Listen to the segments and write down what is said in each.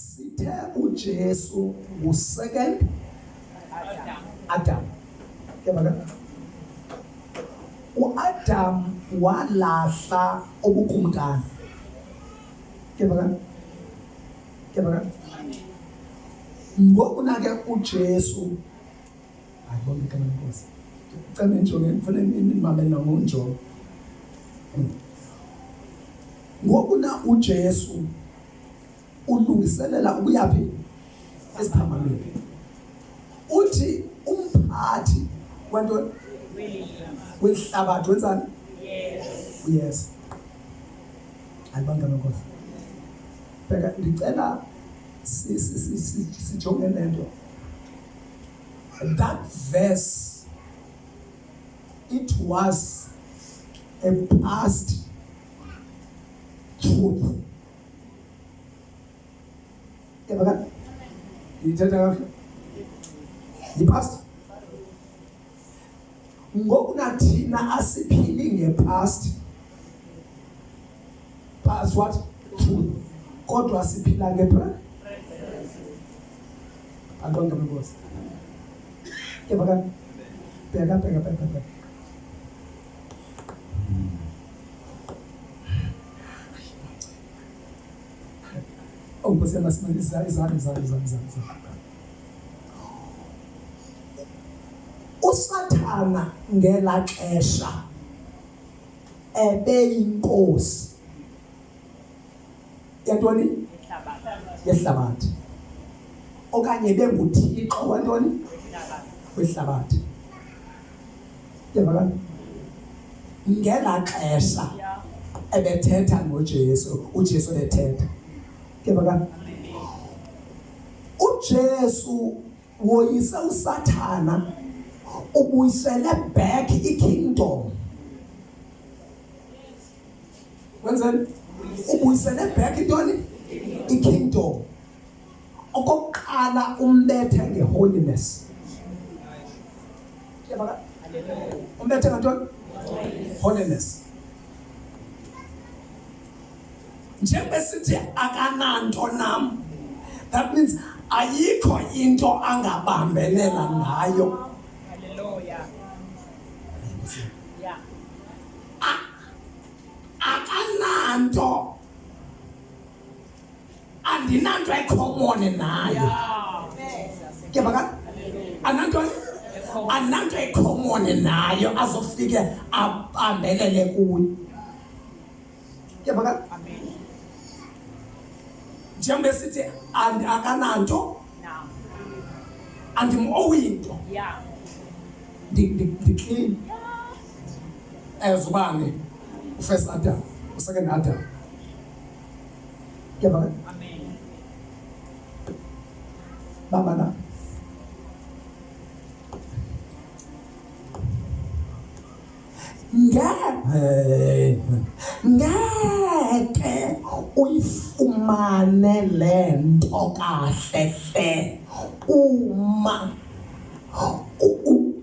sithe uJesu ngu-second Adam. Kuyabona? U-Adam walahla ubukumkani. Kuyabona? Ngoku na-ke uJesu ayibona igama lenkosi. Ucela injongo kufanele imamele nangonjongo. Ngoku na uJesu ulungiselela ukuyaphi esiphambanweni. Uthi umphathi wento welihlabathi wenzani? Yes. Ayibanga nonkosi. Bheka ndicela sijonge lento. That verse, it was a past truth. Yabona? Ithatha kahle. Past. Ngoku nathina asiphili ngepast. Past what? Truth. Kodwa siphila ngepresent. Adonga mngosi. Yabona? Bheka. Oh, você é mais exato. Usathana ngela xesha ebeyinkosi yantoni? Yehlabathi. Okanye benguthixo wantoni? Wehlabathi. Yabona? Ngela xesha ebethetha noJesu, uJesu ethetha. Kuyabona? uJesu woyise usathana ubuyisele back ikingdom. Wenzeni? Ubuyisele back intoni? Ikingdom. Okokuqala umbethe ngeholiness. Kuyabona? Umbethe ngantoni? Holiness. Njengoba sithi akananto nam, that means ayikho into angabambelela ngayo. Hallelujah. Yeah. Akananto andinanto ecommon nayo. Kuyabona? Ananto ecommon nayo azofike abambelele kuyo. Kuyabona? Njengoba sithi akananto andimowinto. Yeah. The clean as ubani first Adam, second Adam. Kuyabona? Amen. Baba na ngeke uyifumane lento kahle uma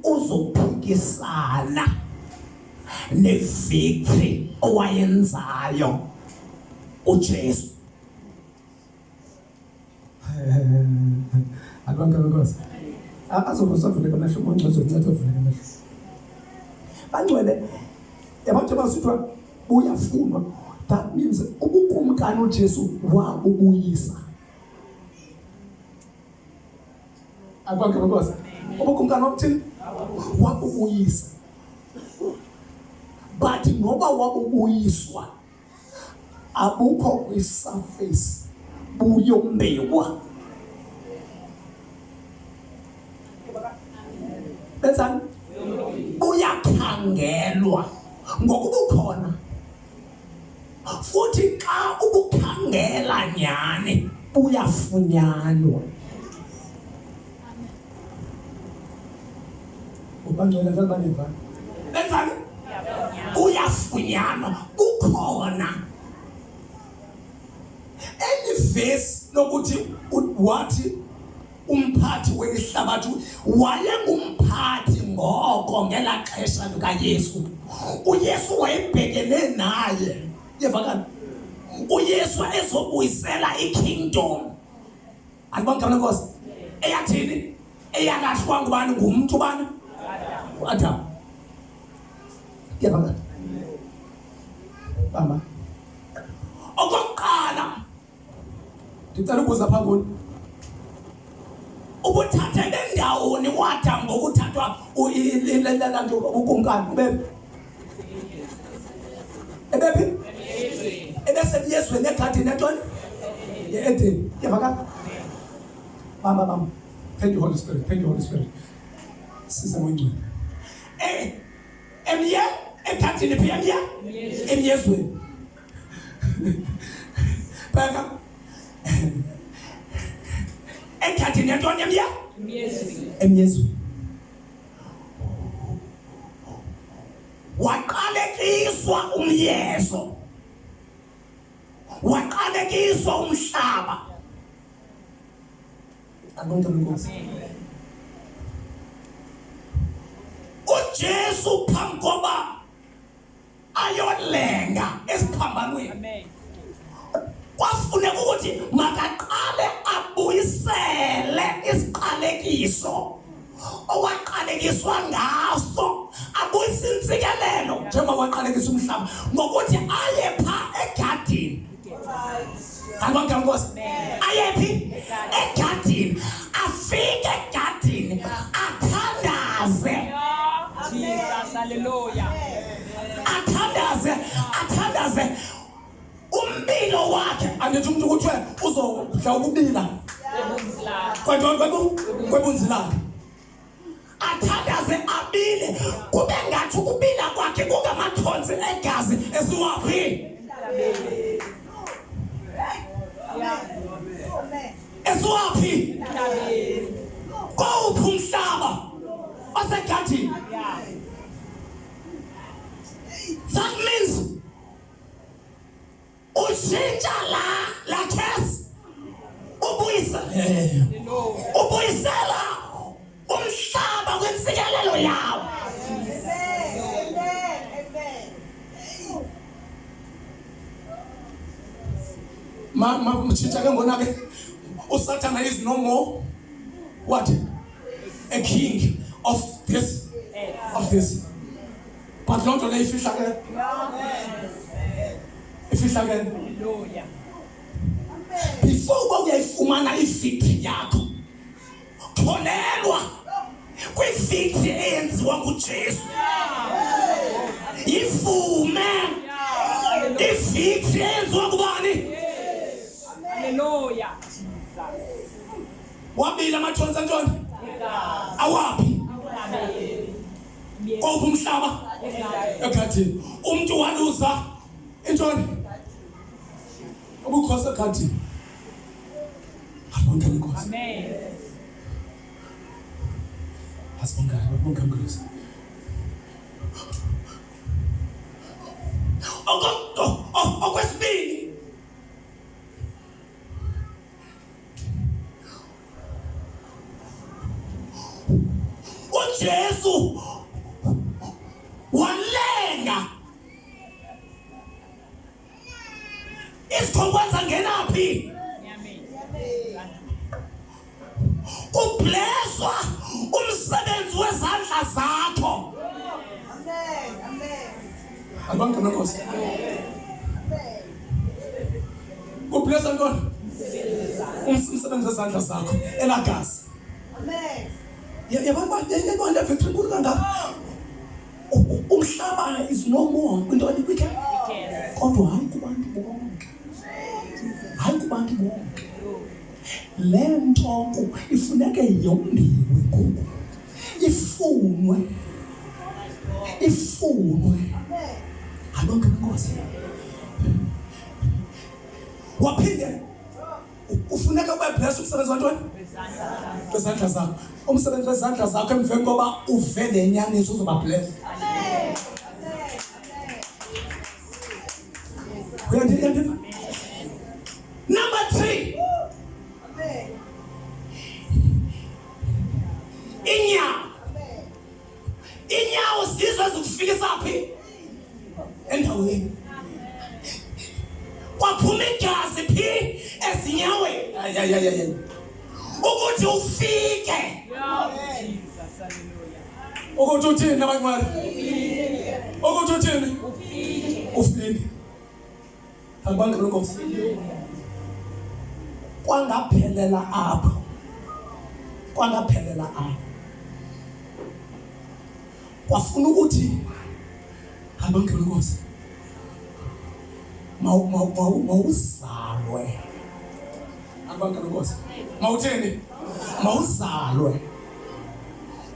uzophikisana ne-victory owayenzayo uJesu. Abantu benkosi azovusavule kamehlo umoncozo ncede uvule kamehlo. Bangcwele yabantu basithwa buyafunwa. That means ubukumkani uJesu wabubuyisa. Abantu benkosi ubukumkani obuthini wabubuyisa. But ngoba wabubuyiswa abukho kwisurface buyombewa. Benzani? Buyakhangelwa ngokubukhona. Futhi xa ubukhangela nyani buyafunyanwa. Ubangcwele kanibani? Benzani? Buyafunyanwa bukhona. Any verse lokuthi wathi umphathi welihlabathi wayengumphathi ngoko ngela xesha likaYesu. uYesu wayebhekene naye. Yevakala. uYesu ezobuyisela ikingdom Alibona igama lenkosi. Eyathini? Eyalahlwa ngubani? Ngumntu bani? Adam. Kuyavakala? Bamba. Okokuqala ndicela ukubuza phaa kulo. Ubuthathele ndawoni waDam ngokuthathwa lanto ukumkani ubephi? Ebephi? Ebesebuyezweni egadini entoni? Ye-Edeni. Kuyavakala? Bamba. Thank you, Holy Spirit. Thank you, Holy Spirit. Siza ngongcwele. Egadini phi emyezweni. Bheka. Egadini entoni emyezweni. Waqalekiswa umyezo. Waqalekiswa umhlaba. Abonke lenkosi. uJesu phambi koba ayolenga esiphambanweni. Kwafuneka ukuthi makaqale abuyisele isiqalekiso owaqalekiswa ngaso, abuyise intsikelelo njengoba waqalekisa umhlaba ngokuthi aye pha egadini. Abonke lenkosi. Ayephi? Egadini. Afike egadini athandaze. Jesus, hallelujah. Athandaze umbilo wakhe. Andithi umuntu kuthiwe uzodla ukubila kwebunzi lakhe. Athandaze abile kube ngathi ukubila kwakhe kungamathonsi egazi esiwaphi? Esiwaphi? Kowuphi umhlaba osegadini? That means ushintsha la case ubuyisela umhlaba kwensikelelo yawo. Mchintsha ke ngona ke uSathana is no more what? A king of this. But not only ifihla ke. Hallelujah. Before uyayifumana ifitri yakho, kholelwa kwifitri eyenziwa nguJesu. Ivume ifitri eyenziwa ngubani? Hallelujah. Wabila amathonsi antoni? Awaphi? Kowuphi umhlaba? Egadini. Umuntu waluza intoni? Ubukhosi egadini. Abonke lenkosi. Amen. Asibonke Nkosi. Okwesibili. uJesu walenga isikhonkwane ngenaphi? Kublesswa umsebenzi wezandla zakho. Amen. Abonke Nkosi. Kublesswa ntoni? Umsebenzi wezandla zakho elagazi. Amen. Yabona victory kulo kangaka. Umhlaba is no more intoni kwike. Kodwa hayi kubantu bonke. Le nto ifuneka yombiwe ngoku. Ifunwe. Abonke Nkosi. Waphinde ufuneka ube bless umsebenzi wantoni? Wezandla zakho. Umsebenzi wezandla zakho emveni koba uvele enyaniso uzoba bless. Amen. Number 3. Inyawo sizwe zikufikisa phi? Endaweni. Kwaphuma igazi phi ezinyaweni? ukuthi ufike. Yeah. Jesus. Hallelujah. Ukuthi uthini abangcwele? Ukuthi uthini? Ufike. Abangcwele Nkosi. Kwangaphelela apho. Kwafuna ukuthi abangcwele Nkosi mawuzalwe. Abangcwele Nkosi. Mawuthini? Mawuzalwe.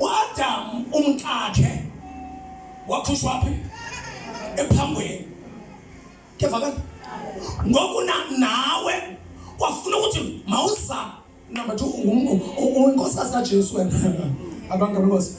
Adam umkakhe wakhushwa phi? Ephangweni. Kevakala. Ngoku nawe kwafuna ukuthi mawuzalwe. Number 2 unkosikazi kaJesu wena. Abangcwele Nkosi.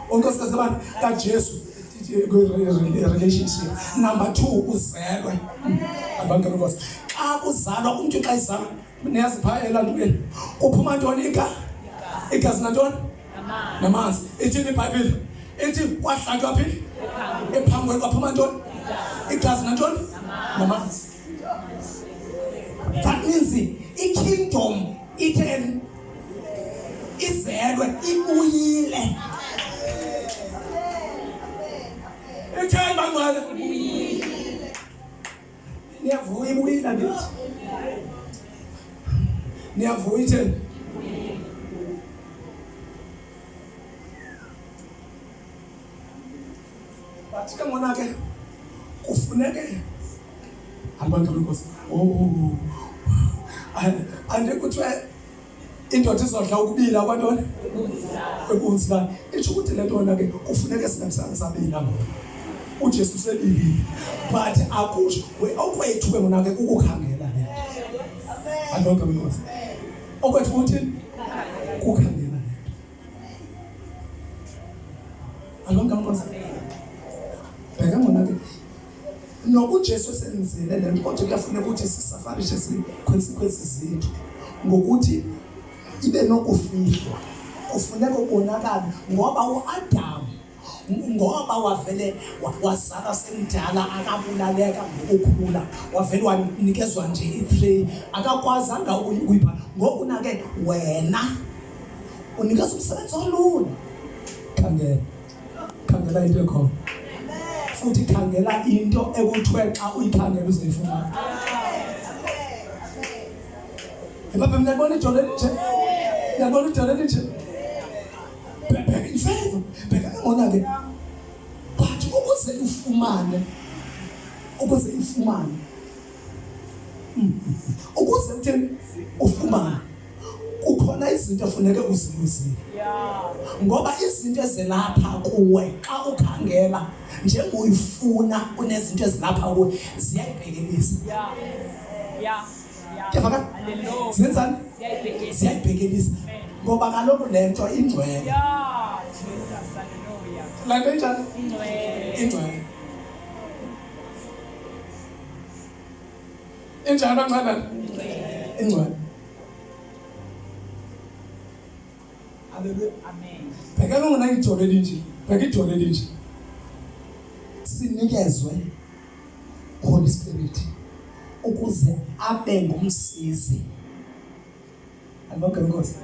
Unkosikazi kaJesu. Relationship. Number 2 uzelwe. Abangcwele Nkosi. Xa uzalwa umuntu xa izalwa niyazi pha elandweni kuphuma ntoni igazi nantoni namanzi. Ithini iBhayibhile? Ithi kwahlatywa phi? Ephangweni kwaphuma ntoni? Igazi nantoni? Namanzi. That means i-kingdom itheni? Izelwe, ibuyile. Itheni bangcwele? Niyavuya ibuyile ndithi. Niyavuya itheni? Bathi ke ngona ke kufuneke abangcwele Nkosi. Andikuthiwe indoda izodla ukubila abantwana ebunzi la. Itsho ukuthi le ntona ke kufuneke singamsanga sabila ngoba uJesu selibili. But akusho okwethu ke ngona ke ukukhangela le. Abangcwele Nkosi. Okwethu uthini? Ukukhangela le. Abangcwele Nkosi. Bheka ngona ke nokuJesu senzile le nto kodwa kuyafuneka ukuthi sisafarishe consequences zethu ngokuthi ibe nokufihlwa. Kufuneka ubonakala ngoba uAdam ngoba wavele wazala semdala akabulaleka ngokukhula wavele wanikezwa nje iprey akakwazanga ukuyipha. Ngoku nake wena unikezwa umsebenzi olula. Khangela into ekhona. Futhi khangela into ekuthiwe xa uyikhangela uzayifumana. Ebaba mina ngibona ijoleni nje. Ngibona ijoleni nje. Bheka imfevo. Bheka ngona ke. But ukuze ufumane. Ukuze uthini ufumane. Kukhona izinto efuneke uziluzile. Ngoba izinto ezelapha kuwe xa ukhangela njenguyifuna kunezinto ezilapha kuwe ziyayibhekelisa. Hallelujah. Zenzani? Ziyayibhekelisa. Ngoba kaloku le nto ingcwele. Jesus, hallelujah. La nto injani? Ingcwele. Injani bangcwele? Ingcwele. Hallelujah. Amen. Bheka ngona ijoleni nje. Bheka ijoleni nje. Sinikezwe Holy Spirit ukuze abe ngumsizi. Abangcwele Nkosi.